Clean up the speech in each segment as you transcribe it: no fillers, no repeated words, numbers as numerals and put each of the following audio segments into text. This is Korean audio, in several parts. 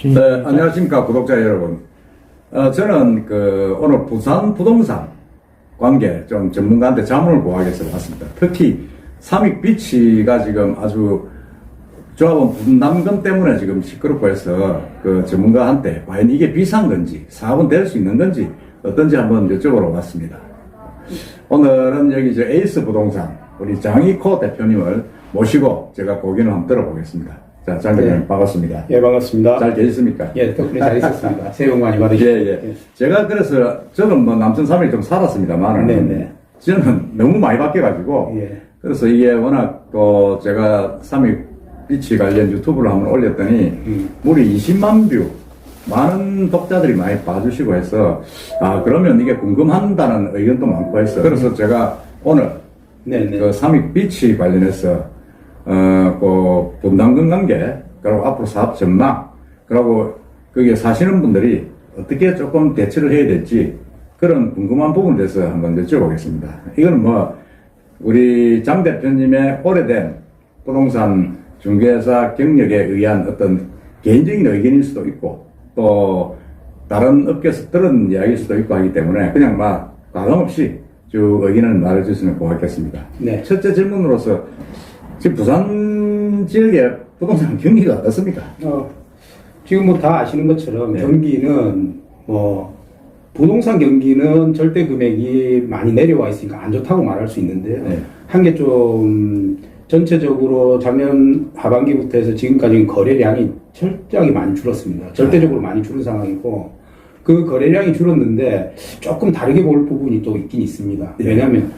네, 안녕하십니까 구독자 여러분. 저는 오늘 부산 부동산 관계 좀 전문가한테 자문을 구하기 위해서 왔습니다. 특히 삼익비치가 지금 아주 조합원 분담금 때문에 지금 시끄럽고 해서 그 전문가한테 과연 이게 비싼 건지 사업은 될 수 있는 건지 어떤지 한번 여쭤보러 왔습니다. 오늘은 여기 저 에이스 부동산 우리 장익호 대표님을 모시고 제가 고민을 한번 들어보겠습니다. 자, 장 대표님, 네. 반갑습니다. 예, 반갑습니다. 잘 계셨습니까? 예, 덕분에 잘 있었습니다. 새해 복 많이 받으시고. 예, 예. 제가 그래서, 저는 뭐 남천 3일 좀 살았습니다만, 네네. 저는 너무 많이 바뀌어가지고, 예. 그래서 이게 워낙 또 제가 3일 비치 관련 유튜브를 한번 올렸더니, 무려 20만 뷰, 많은 독자들이 많이 봐주시고 해서, 아, 그러면 이게 궁금한다는 의견도 많고 해서, 그래서 제가 오늘, 네네. 그 3일 비치 관련해서, 그 분담금 관계, 그리고 앞으로 사업 전망, 그리고 거기에 사시는 분들이 어떻게 조금 대처를 해야 될지 그런 궁금한 부분에 대해서 한번 여쭤보겠습니다. 이거는 뭐 우리 장 대표님의 오래된 부동산 중개사 경력에 의한 어떤 개인적인 의견일 수도 있고 또 다른 업계에서 들은 이야기일 수도 있고 하기 때문에 그냥 막 과감 없이 쭉 의견을 말해주시면 고맙겠습니다. 네. 첫째 질문으로서 지금 부산 지역의 부동산 경기가 어떻습니까? 지금 뭐 다 아시는 것처럼 네. 경기는 부동산 경기는 절대 금액이 많이 내려와 있으니까 안 좋다고 말할 수 있는데요. 네. 한 게 좀 전체적으로 작년 하반기부터 해서 지금까지 거래량이 철저하게 많이 줄었습니다. 절대적으로 많이 줄은 상황이고 그 거래량이 줄었는데 조금 다르게 볼 부분이 또 있긴 있습니다. 네. 왜냐하면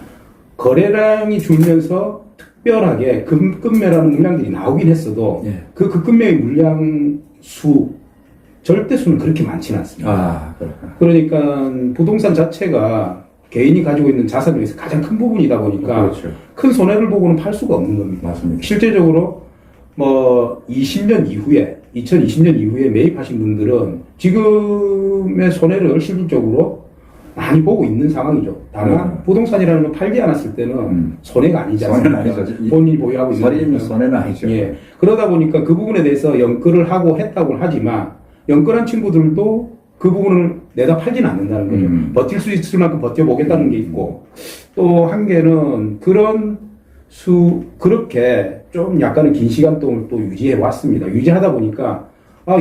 거래량이 줄면서 특별하게 급매라는 물량들이 나오긴 했어도 예. 그 급매의 물량 절대수는 그렇게 많지는 않습니다. 아, 그렇구나. 그러니까 부동산 자체가 개인이 가지고 있는 자산 중에서 가장 큰 부분이다 보니까 그렇죠. 큰 손해를 보고는 팔 수가 없는 겁니다. 맞습니다. 실제적으로 2020년 이후에 매입하신 분들은 지금의 손해를 실질적으로 많이 보고 있는 상황이죠. 다만 부동산이라는 건 팔지 않았을 때는 손해가 아니지 않습니까? 손해는 아니죠. 본인이 보유하고 있는 손해는 거니까. 손해는 아니죠. 예. 그러다 보니까 그 부분에 대해서 연끌을 하고 했다고 하지만 연끌한 친구들도 그 부분을 내다 팔지는 않는다는 거죠. 버틸 수 있을 만큼 버텨보겠다는 게 있고 또 한 개는 그렇게 좀 약간은 긴 시간 동안 또 유지해 왔습니다. 유지하다 보니까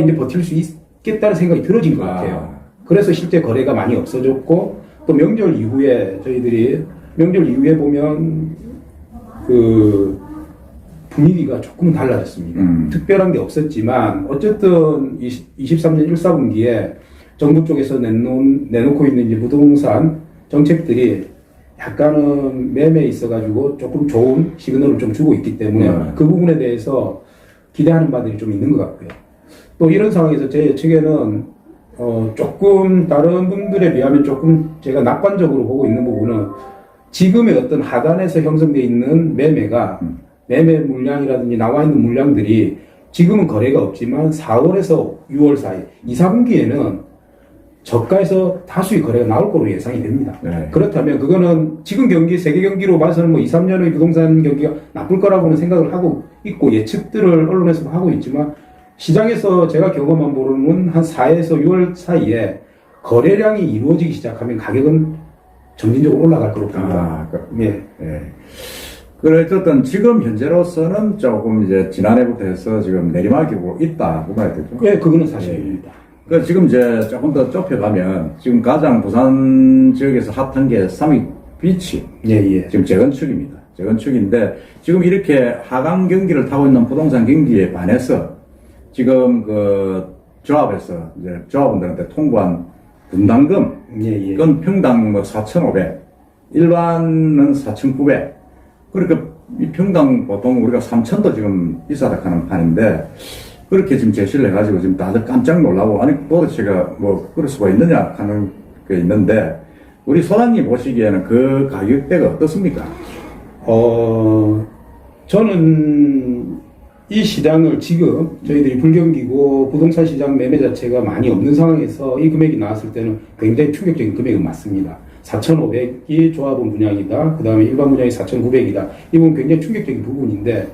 이제 버틸 수 있겠다는 생각이 들어진 것 같아요. 그래서 실제 거래가 많이 없어졌고 또 명절 이후에 보면 그 분위기가 조금은 달라졌습니다. 특별한 게 없었지만 어쨌든 23년 1사분기에 정부 쪽에서 내놓고 있는 이제 부동산 정책들이 약간은 매매에 있어가지고 조금 좋은 시그널을 좀 주고 있기 때문에 그 부분에 대해서 기대하는 바들이 좀 있는 것 같고요. 또 이런 상황에서 제 예측에는 조금 다른 분들에 비하면 조금 제가 낙관적으로 보고 있는 부분은 지금의 어떤 하단에서 형성되어 있는 매매 물량이라든지 나와 있는 물량들이 지금은 거래가 없지만 4월에서 6월 사이 2, 4분기에는 저가에서 다수의 거래가 나올 거로 예상이 됩니다. 네. 그렇다면 그거는 지금 경기, 세계 경기로 봐서는 2, 3년의 부동산 경기가 나쁠 거라고는 생각을 하고 있고 예측들을 언론에서도 하고 있지만 시장에서 제가 경험한 바로는 한 4에서 6월 사이에 거래량이 이루어지기 시작하면 가격은 점진적으로 올라갈 거로 봅니다. 예. 그래, 어쨌든 지금 현재로서는 조금 이제 지난해부터 해서 지금 내리막이 오고 있다고 봐야 되죠? 예, 그거는 사실입니다. 그 지금 이제 조금 더 좁혀가면 지금 가장 부산 지역에서 핫한 게 삼익비치. 예. 지금 재건축입니다. 재건축인데 지금 이렇게 하강 경기를 타고 있는 부동산 경기에 반해서 지금 그 조합에서 이제 조합원들한테 통보한 분담금, 그건 평당 4,500, 일반은 4,900. 그러니까 이 평당 보통 우리가 3,000도 지금 비싸다 하는 판인데 그렇게 지금 제시를 해가지고 지금 다들 깜짝 놀라고 아니 도대체가 뭐 그럴 수가 있느냐 하는 게 있는데 우리 소장님 보시기에는 그 가격대가 어떻습니까? 저는 이 시장을 지금 저희들이 불경기고 부동산 시장 매매 자체가 많이 없는 상황에서 이 금액이 나왔을 때는 굉장히 충격적인 금액은 맞습니다. 4,500이 조합원 분양이다. 그 다음에 일반 분양이 4,900이다. 이 부분 굉장히 충격적인 부분인데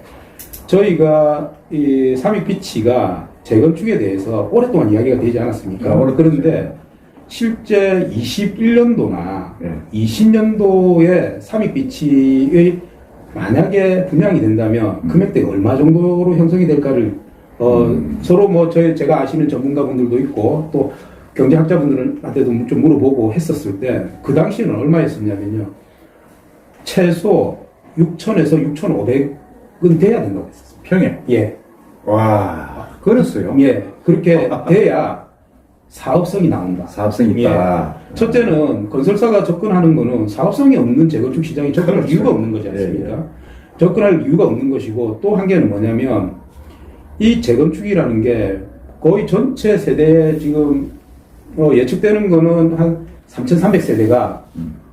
저희가 이 삼익비치가 재건축에 대해서 오랫동안 이야기가 되지 않았습니까? 그런데 실제 21년도나 20년도에 삼익비치의 만약에 분양이 된다면 금액대가 얼마 정도로 형성이 될까를 서로 뭐 제가 아시는 전문가분들도 있고 또 경제학자분들한테도 좀 물어보고 했었을 때 그 당시에는 얼마였었냐면요. 최소 6천에서 6,500은 돼야 된다고 했었어요. 평에. 예. 와, 그랬어요. 예. 그렇게 돼야 사업성이 나온다. 사업성이 있다. 예. 첫째는 건설사가 접근하는 거는 사업성이 없는 재건축 시장에 접근할 그렇죠. 이유가 없는 거지 않습니까? 예, 예. 접근할 이유가 없는 것이고 또 한 개는 뭐냐면 이 재건축이라는 게 거의 전체 세대에 지금 예측되는 거는 한 3,300세대가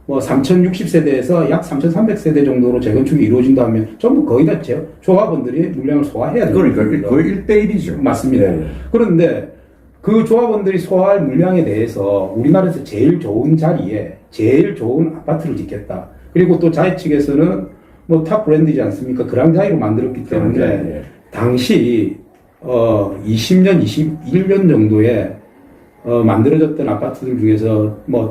뭐 3,060세대에서 약 3,300세대 정도로 재건축이 이루어진다면 전부 거의 다 조합원들이 물량을 소화해야 됩니다. 그러니까 거의 1대1이죠. 맞습니다. 예, 예. 그런데 그 조합원들이 소화할 물량에 대해서 우리나라에서 제일 좋은 자리에 제일 좋은 아파트를 짓겠다. 그리고 또 자회 측에서는 뭐 탑 브랜드이지 않습니까? 그랑자이로 만들었기 때문에 예. 당시 20년, 21년 정도에 만들어졌던 아파트들 중에서 뭐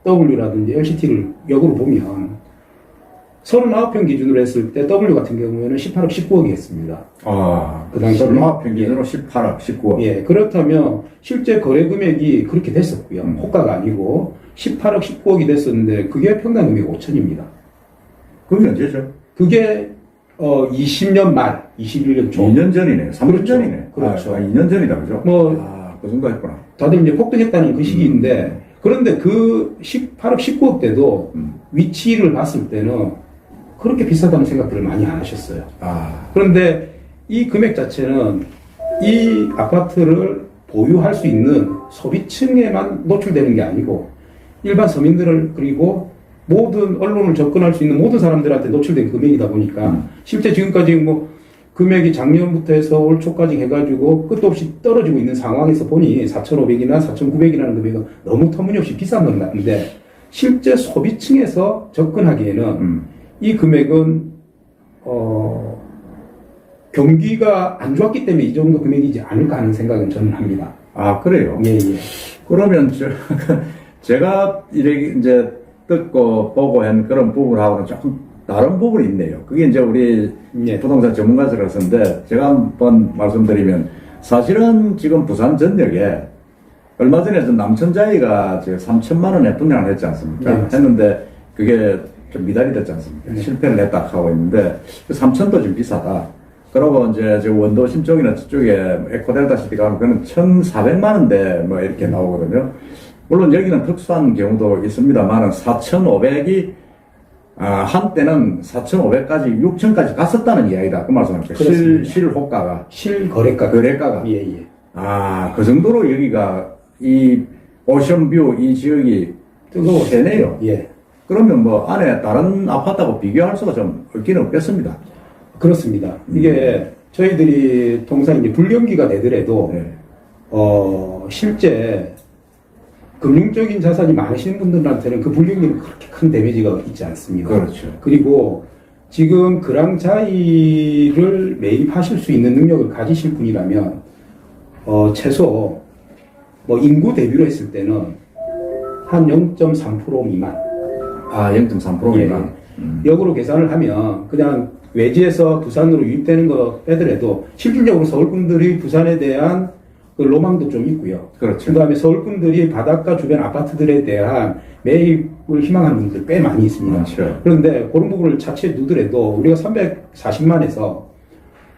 W라든지 LCT를 역으로 보면 39평 기준으로 했을 때 W 같은 경우에는 18억 19억이 했습니다. 아, 그 당시에. 평균으로 18억, 19억. 예, 그렇다면 실제 거래 금액이 그렇게 됐었고요. 호가가 아니고 18억 19억이 됐었는데 그게 평당 금액이 5천입니다. 그게 언제죠? 그게 20년 말, 21년 초. 2년 전이네. 3년 그렇죠. 전이네. 그렇죠. 2년 전이다, 그죠? 뭐, 그 정도 했구나. 다들 이제 폭등했다는 그 시기인데, 그런데 그 18억 19억 때도 위치를 봤을 때는 그렇게 비싸다는 생각들을 많이 안 하셨어요. 그런데 이 금액 자체는 이 아파트를 보유할 수 있는 소비층에만 노출되는 게 아니고 일반 서민들을 그리고 모든 언론을 접근할 수 있는 모든 사람들한테 노출된 금액이다 보니까 실제 지금까지 뭐 금액이 작년부터 해서 올 초까지 해가지고 끝도 없이 떨어지고 있는 상황에서 보니 4,500이나 4,900이라는 금액은 너무 터무니없이 비싼 건 같은데 실제 소비층에서 접근하기에는 이 금액은 경기가 안 좋았기 때문에 이 정도 금액이지 않을까 하는 생각은 저는 합니다. 아, 그래요? 예, 예. 그러면 제가 이제 듣고 보고 한 그런 부분하고는 조금 다른 부분이 있네요. 그게 이제 우리 예. 부동산 전문가들로서인데 제가 한번 말씀드리면 사실은 지금 부산 전역에 얼마 전에 남천자이가 3천만 원에 분양을 했지 않습니까? 네. 했는데 그게 좀 미달이 됐지 않습니까? 네. 실패를 했다 하고 있는데 3천도 좀 비싸다. 그러고 이제 저 원도심 쪽이나 저쪽에 에코델타 시티 가면 그는 1,400만 원대 뭐 이렇게 나오거든요. 물론 여기는 특수한 경우도 있습니다만은 4,500이 한때는 4,500까지 6,000까지 갔었다는 이야기다. 그 말씀입니까? 실호가가. 거래가가. 예, 예. 그 정도로 여기가 이 오션뷰 이 지역이 세네요. 예. 그러면 뭐 안에 다른 아파트하고 비교할 수가 좀 없기는 없겠습니다. 그렇습니다. 이게 저희들이 통상 이제 불경기가 되더라도 네. 실제 금융적인 자산이 많으신 분들한테는 그 불경기는 그렇게 큰 데미지가 있지 않습니다. 그렇죠. 그리고 지금 그랑자이를 매입하실 수 있는 능력을 가지실 분이라면 최소 뭐 인구 대비로 했을 때는 한 0.3% 미만. 0.3% 미만. 역으로 계산을 하면 그냥 외지에서 부산으로 유입되는 거 빼더라도 실질적으로 서울분들이 부산에 대한 그 로망도 좀 있고요. 그렇죠. 그 다음에 서울분들이 바닷가 주변 아파트들에 대한 매입을 희망하는 분들 꽤 많이 있습니다. 그렇죠. 그런데 그런 부분을 자칫 두더라도 우리가 340만에서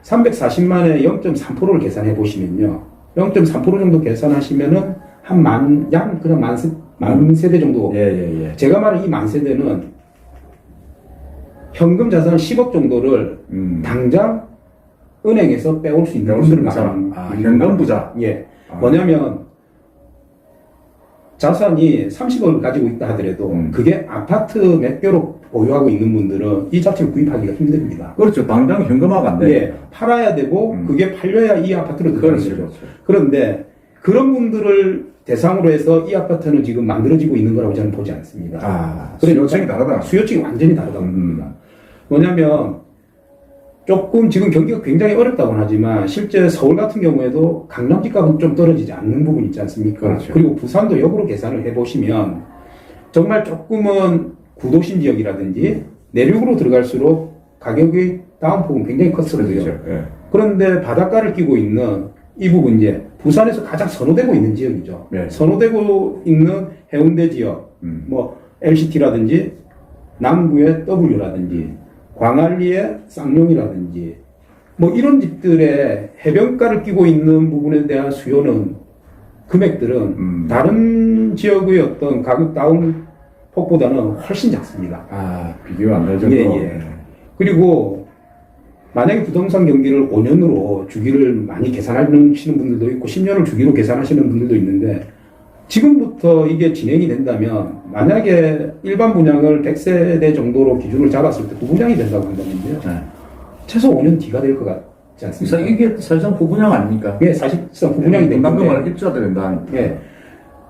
340만에 0.3%를 계산해 보시면요. 0.3% 정도 계산하시면은 한 그냥 만 세대 정도. 예. 제가 말한 이 만 세대는 현금 자산 10억 정도를 당장 은행에서 빼올 수 있는 분들을 말하는 현금 부자. 예. 뭐냐면 자산이 30억을 가지고 있다 하더라도 그게 아파트 몇 개로 보유하고 있는 분들은 이 자체를 구입하기가 힘듭니다. 그렇죠. 당장 현금화가 안 돼요. 예. 팔아야 되고 그게 팔려야 이 아파트로 들어가는 거죠. 그렇죠. 그런데 그런 분들을 대상으로 해서 이 아파트는 지금 만들어지고 있는 거라고 저는 보지 않습니다. 수요층이 다르다. 수요층이 완전히 다르다고 봅니다. 뭐냐면 조금 지금 경기가 굉장히 어렵다고 하지만 실제 서울 같은 경우에도 강남 집값은 좀 떨어지지 않는 부분이 있지 않습니까? 그렇죠. 그리고 부산도 역으로 계산을 해보시면 정말 조금은 구도심 지역이라든지 내륙으로 들어갈수록 가격의 다운폭은 굉장히 컸거든요. 그렇죠. 예. 그런데 바닷가를 끼고 있는 이 부분 이제 부산에서 가장 선호되고 있는 지역이죠. 네. 선호되고 있는 해운대 지역, 뭐 LCT라든지 남구의 W라든지 광안리의 쌍용이라든지 뭐 이런 집들의 해변가를 끼고 있는 부분에 대한 수요는 금액들은 다른 지역의 어떤 가격 다운 폭보다는 훨씬 작습니다. 아, 비교가 안 될 정도. 예, 예. 그리고 만약에 부동산 경기를 5년으로 주기를 많이 계산하시는 분들도 있고 10년을 주기로 계산하시는 분들도 있는데 지금부터 이게 진행이 된다면 만약에 일반 분양을 100세대 정도로 기준을 잡았을 때 부분양이 된다고 한다면요. 네. 최소 5년 뒤가 될 것 같지 않습니까? 그래서 이게 사실상 부분양 아닙니까? 예, 사실상 부분양이 되는데 분담금을 입주가 된다. 예.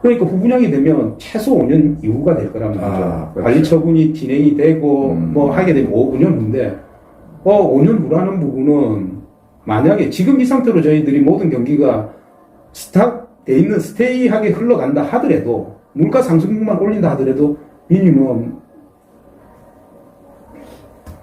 그러니까 부분양이 되면 최소 5년 이후가 될 거란 말이죠. 아, 그렇죠. 관리 처분이 진행이 되고 뭐 하게 되면 5년 후인데 5년 후라는 부분은 만약에 지금 이 상태로 저희들이 모든 경기가 스탑돼 있는 스테이하게 흘러간다 하더라도 물가 상승률만 올린다 하더라도 미니멈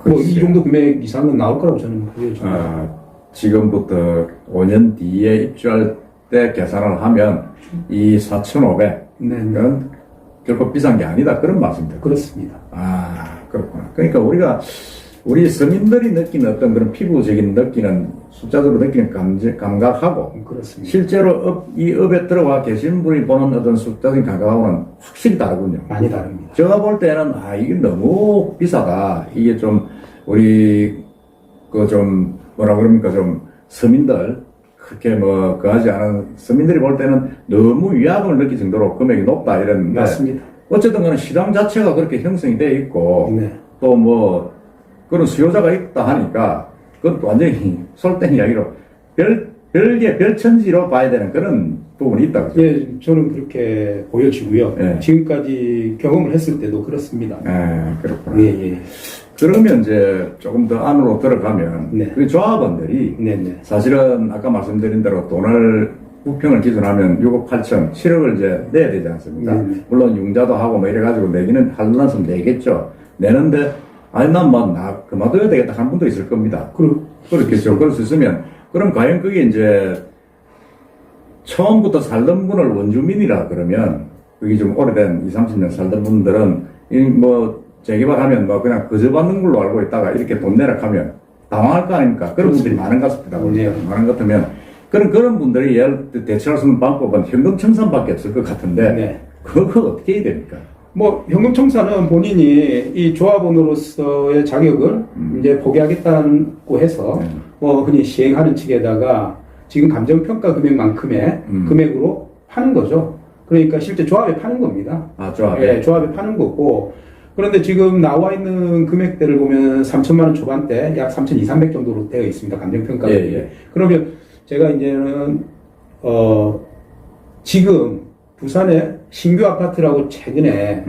뭐 이 정도 금액 이상은 나올 거라고 저는 보여집니다. 아, 지금부터 5년 뒤에 입주할 때 계산을 하면 이 4,500은 네, 결코 비싼 게 아니다. 그런 말씀입니다. 그렇습니다. 아, 그렇구나. 그러니까 우리 서민들이 느끼는 어떤 그런 피부적인 느끼는 숫자적으로 느끼는 감각하고 그렇습니다. 실제로 이 업에 들어와 계신 분이 보는 어떤 숫자적인 감각하고는 확실히 다르군요. 많이 다릅니다. 제가 볼 때는 이게 너무 비싸다. 이게 좀 우리 좀 뭐라 그럽니까 좀 서민들 그렇게 뭐 그하지 않은 서민들이 볼 때는 너무 위압을 느낄 정도로 금액이 높다 이랬는데 맞습니다. 어쨌든 간에 시장 자체가 그렇게 형성이 돼 있고 네. 또 뭐 그런 수요자가 있다 하니까 그것도 완전히 솔땡 이야기로 별개 별천지로 봐야 되는 그런 부분이 있다 그죠? 예, 저는 그렇게 보여지고요. 예. 지금까지 경험을 했을 때도 그렇습니다. 그렇구나. 예, 예. 그러면 이제 조금 더 안으로 들어가면 네. 그 조합원들이 네, 네. 사실은 아까 말씀드린 대로 돈을 부평을 기준하면 6억 8천, 7억을 이제 내야 되지 않습니까? 네. 물론 융자도 하고 뭐 이래가지고 내기는 할라서 내겠죠. 내는데 아니 나 그만둬야 되겠다 한 분도 있을 겁니다. 그렇겠죠. 그럴 수 있으면 그럼 과연 그게 이제 처음부터 살던 분을 원주민이라 그러면 그게 좀 오래된 20, 30년 살던 분들은 뭐 재개발하면 뭐 그냥 거저받는 걸로 알고 있다가 이렇게 돈 내라 하면 당황할 거 아닙니까? 그런 분들이 많은 것 같습니다. 네. 많은 것 같으면 그런 분들이 예를 들어 대체할 수 있는 방법은 현금 청산밖에 없을 것 같은데 네. 그거 어떻게 해야 됩니까? 뭐 현금 청산은 본인이 이 조합원으로서의 자격을 이제 포기하겠다고 해서 뭐 흔히 시행하는 측에다가 지금 감정평가 금액만큼의 금액으로 파는 거죠. 그러니까 실제 조합에 파는 겁니다. 조합에? 예, 조합에 파는 거고. 그런데 지금 나와 있는 금액대를 보면 3천만 원 초반대 약 3,200, 300 정도로 되어 있습니다. 감정평가. 예. 그러면 제가 이제는 지금 부산에 신규 아파트라고 최근에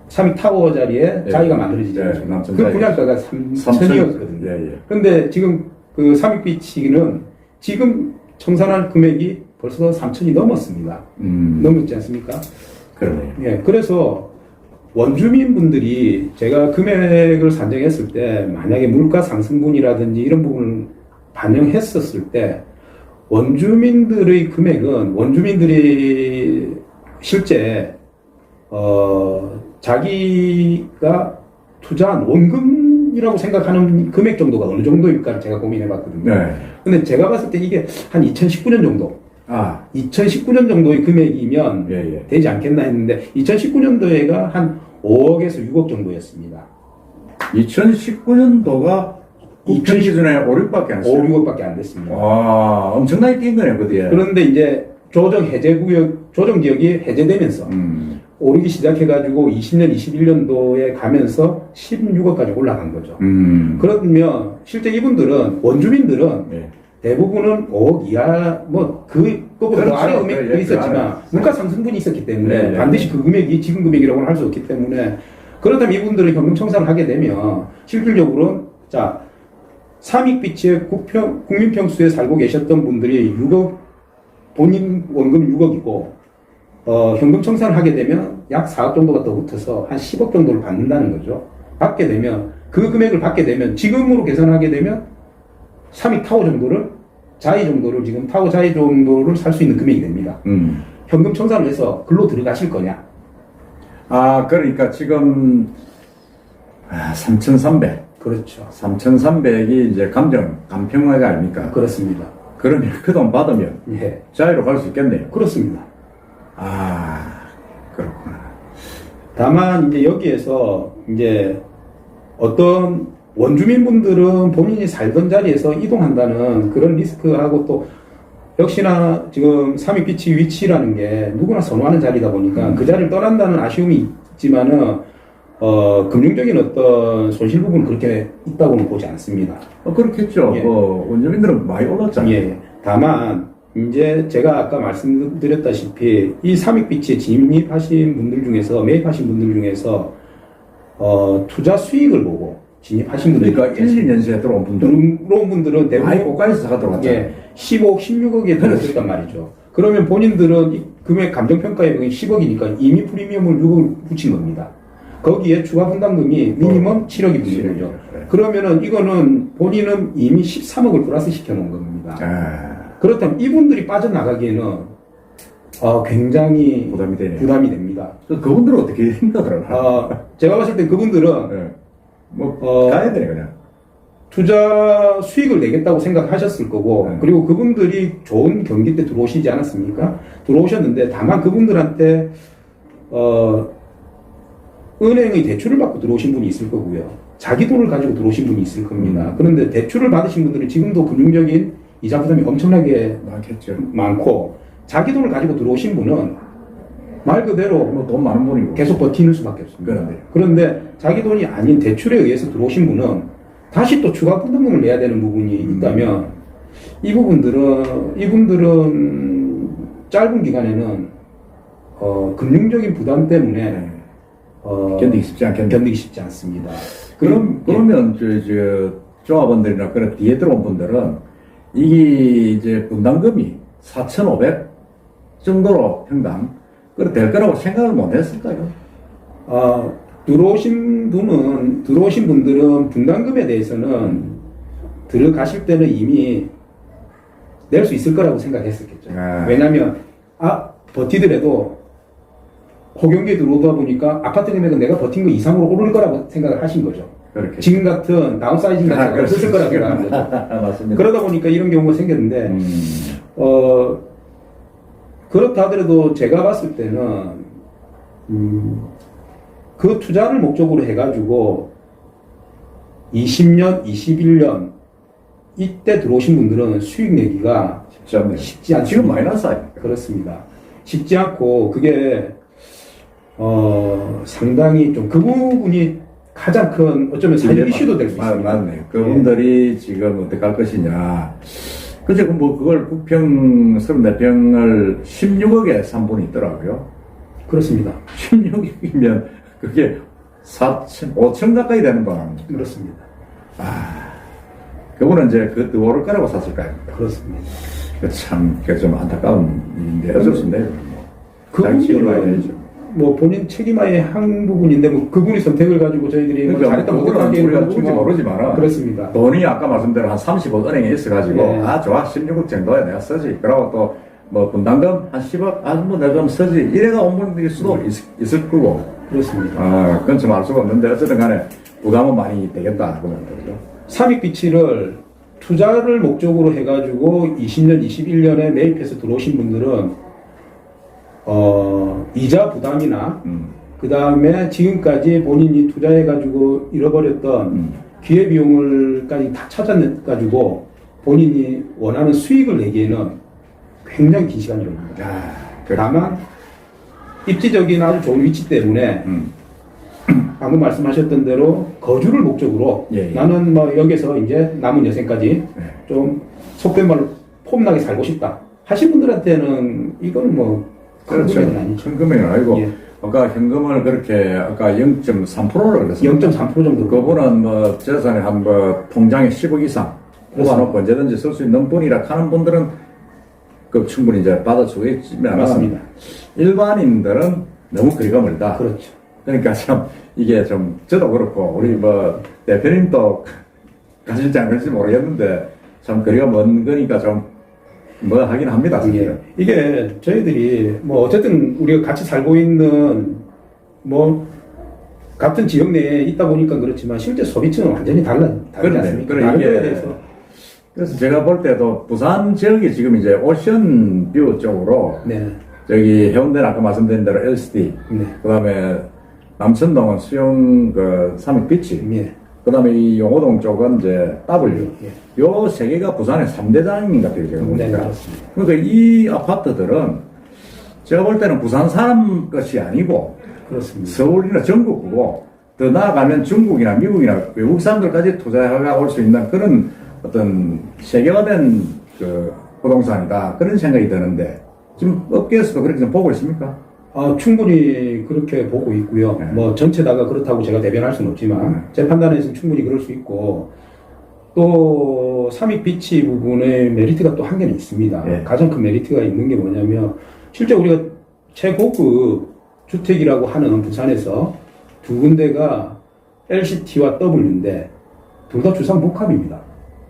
삼익타워 자리에 예. 자리가 만들어지지 않습니까? 남천 그 자리. 분양가가 3천이었거든요. 예. 그런데 지금 그 삼익비치기는 지금 청산할 금액이 벌써 3천이 넘었습니다. 넘었지 않습니까? 그러네요. 예, 그래서 원주민분들이 제가 금액을 산정했을 때 만약에 물가 상승분이라든지 이런 부분을 반영했었을 때 원주민들의 금액은 원주민들이 실제 자기가 투자한 원금이라고 생각하는 금액 정도가 어느 정도일까를 제가 고민해봤거든요. 네. 근데 제가 봤을 때 이게 한 2019년 정도, 2019년 정도의 금액이면 예. 되지 않겠나 했는데 2019년도에가 한 5억에서 6억 정도였습니다. 2019년도가 부평 기준에 5, 6밖에 안 5, 써요. 6억밖에 안 됐습니다. 엄청나게 뛴 거네요, 그 뒤에. 그런데 이제 조정 지역이 해제되면서 오르기 시작해가지고 20년, 21년도에 가면서 16억까지 올라간 거죠. 그러면 실제 이분들은 원주민들은 예. 대부분은 5억 이하 그거보다 그렇죠. 아래 금액도 예, 있었지만 물가 상승분이 있었기 때문에 네. 반드시 그 금액이 지금 금액이라고는 할 수 없기 때문에 그렇다면 이분들이 현금 청산을 하게 되면 실질적으로는 자 삼익빛의 국민평수에 살고 계셨던 분들이 6억, 본인 원금 6억이고, 현금 청산을 하게 되면 약 4억 정도가 더 붙어서 한 10억 정도를 받는다는 거죠. 받게 되면, 그 금액을 받게 되면, 지금으로 계산하게 되면, 삼익 타워 정도를, 자이 정도를, 지금 타워 자이 정도를 살 수 있는 금액이 됩니다. 현금 청산을 해서 글로 들어가실 거냐? 아, 그러니까 지금, 3,300. 그렇죠. 3,300이 이제 간평화가 아닙니까? 그렇습니다. 그러면 그 돈 받으면 예. 자유로 갈 수 있겠네요. 그렇습니다. 아, 그렇구나. 다만 이제 여기에서 이제 어떤 원주민분들은 본인이 살던 자리에서 이동한다는 그런 리스크하고 또 역시나 지금 삼익빛이 위치라는 게 누구나 선호하는 자리다 보니까 그 자리를 떠난다는 아쉬움이 있지만은 금융적인 어떤 손실 부분은 그렇게 있다고는 보지 않습니다. 그렇겠죠. 예. 원주민들은 많이 올랐잖아요. 예. 다만 이제 제가 아까 말씀드렸다시피 이 삼익빛에 진입하신 분들 중에서 매입하신 분들 중에서 투자 수익을 보고 진입하신 분들 그러니까 1, 2년 새에 들어온 분들. 들어온 분들은 대부분 많이 고가에서 사가 들어왔잖아요. 예, 15억, 16억에 들어왔단 말이죠. 그러면 본인들은 이 금액 감정평가의 금액이 10억이니까 이미 프리미엄을 6억 붙인 겁니다. 거기에 추가 분담금이 미니멈 7억이 붙는 거죠. 네. 그러면은 이거는 본인은 이미 13억을 플러스 시켜놓은 겁니다. 아, 그렇다면 이분들이 빠져나가기에는 굉장히 부담이 되네요. 부담이 됩니다. 그분들은 어떻게 생각하더라고요? 제가 봤을 때 그분들은 네. 뭐, 가야 되네, 그냥. 투자 수익을 내겠다고 생각하셨을 거고, 네. 그리고 그분들이 좋은 경기 때 들어오시지 않았습니까? 들어오셨는데, 다만 그분들한테, 은행의 대출을 받고 들어오신 분이 있을 거고요. 자기 돈을 가지고 들어오신 분이 있을 겁니다. 그런데 대출을 받으신 분들은 지금도 금융적인 이자 부담이 엄청나게 많겠죠. 많고, 자기 돈을 가지고 들어오신 분은 말 그대로 뭐, 돈 많은 분이고. 계속 버티는 수밖에 없습니다. 그런데요. 그런데 자기 돈이 아닌 대출에 의해서 들어오신 분은 다시 또 추가 분담금을 내야 되는 부분이 있다면 이분들은 짧은 기간에는 금융적인 부담 때문에 네. 견디기 쉽지 않겠네. 견디기 쉽지 않습니다. 그러면, 조합원들이나 그런 뒤에 들어온 분들은, 이게 이제 분담금이 4,500 정도로 평당, 그래 될 거라고 생각을 못 했을까요? 들어오신 분들은 분담금에 대해서는 들어가실 때는 이미 낼 수 있을 거라고 생각했었겠죠. 왜냐면, 버티더라도 호경기에 들어오다 보니까 아파트 금액은 내가 버틴 거 이상으로 오를 거라고 생각을 하신 거죠. 그렇게. 지금 같은 다운사이징 같은 거 없을 거라고 생각한 거죠. 맞습니다. 그러다 보니까 이런 경우가 생겼는데, 그렇다 하더라도 제가 봤을 때는, 그 투자를 목적으로 해가지고 20년, 21년 이때 들어오신 분들은 수익 내기가 쉽지 않네요. 쉽지 않습니다. 지금 마이너스 아닙니까? 그렇습니다. 쉽지 않고 그게 상당히 좀 그 부분이 가장 큰 어쩌면 사회 이슈도 될 수 있습니다. 맞네요. 그분들이 지금 어떻게 할 것이냐. 그제 그걸 국평 34평을 16억에 산 분이 있더라고요. 그렇습니다. 16억이면 그게 4천, 5천 가까이 되는 거는. 그렇습니다. 그분은 이제 그 오를 거라고 샀을 거 아닙니까? 그렇습니다. 참, 그게 좀 안타까운 일인데, 어쩔 수 없네요. 자기 책임을 봐야 되죠. 뭐 본인 책임의 한 부분인데 뭐 그분이 선택을 가지고 저희들이 뭐 잘했다 못했다 우리가 누군지 모르지만 그렇습니다. 돈이 아까 말씀대로 한 30억 은행에 있어가지고 네. 좋아 16억 정도에 내가 쓰지. 그러고 또 뭐 분담금 한 10억 뭐 내가 좀 쓰지. 이래가 온 분들일 수도 있을 거고. 그렇습니다. 그건 좀 알 수가 없는데 어쨌든 간에 부담은 많이 되겠다. 그러면 그죠. 삼익비치를 투자를 목적으로 해가지고 20년, 21년에 매입해서 들어오신 분들은 이자 부담이나 그 다음에 지금까지 본인이 투자해가지고 잃어버렸던 기회비용을까지 다 찾아내가지고 본인이 원하는 수익을 내기에는 굉장히 긴 시간이 걸립니다. 다만 입지적인 아주 좋은 위치 때문에 방금 말씀하셨던 대로 거주를 목적으로 예. 나는 뭐 여기서 이제 남은 여생까지 좀 속된 말로 폼나게 살고 싶다 하신 분들한테는 이건 뭐 큰 금액은 아니죠. 큰 금액은 아니고 예. 아까 현금을 그렇게 아까 0.3%를 그랬어요. 0.3% 정도. 그분은 뭐 재산이 한 뭐 통장에 10억 이상 뽑아놓고 언제든지 쓸 수 있는 분이라 하는 분들은 그 충분히 이제 받아주겠지만 맞습니다. 일반인들은 너무 거리가 멀다. 그렇죠. 그러니까 참 이게 좀 저도 그렇고 우리 뭐 대표님도 가실지 안 가실지 모르겠는데 참 거리가 먼 거니까 좀 뭐 하긴 합니다. 이게 저희들이 뭐 어쨌든 우리가 같이 살고 있는 뭐 같은 지역 내에 있다 보니까 그렇지만 실제 소비층은 완전히 다르지 않습니까? 다른 거에 대해서. 그래서 제가 볼 때도 부산 지역이 지금 이제 오션뷰 쪽으로 네. 저기 해운대는 아까 말씀드린 대로 LCD 네. 그다음에 남천동은 수영 그 삼익비치 예. 그다음에 이 용호동 쪽은 이제 W 예. 요 세 개가 부산의 3대장인 것 같아요 제가 보니까. 네, 그렇습니다. 그러니까 이 아파트들은 제가 볼 때는 부산 사람 것이 아니고 그렇습니다. 서울이나 전국구고 더 나아가면 중국이나 미국이나 외국 사람들까지 투자해가 올 수 있는 그런 어떤 세계화된 그 부동산이다 그런 생각이 드는데 지금 업계에서도 그렇게 좀 보고 있습니까? 충분히 그렇게 보고 있고요. 네. 뭐 전체다가 그렇다고 제가 대변할 수는 없지만 제 판단에서는 충분히 그럴 수 있고 또 삼익비치 부분의 메리트가 또 한 개는 있습니다. 네. 가장 큰 메리트가 있는 게 뭐냐면 실제 우리가 최고급 주택이라고 하는 부산에서 두 군데가 LCT와 W인데 둘 다 주상복합입니다.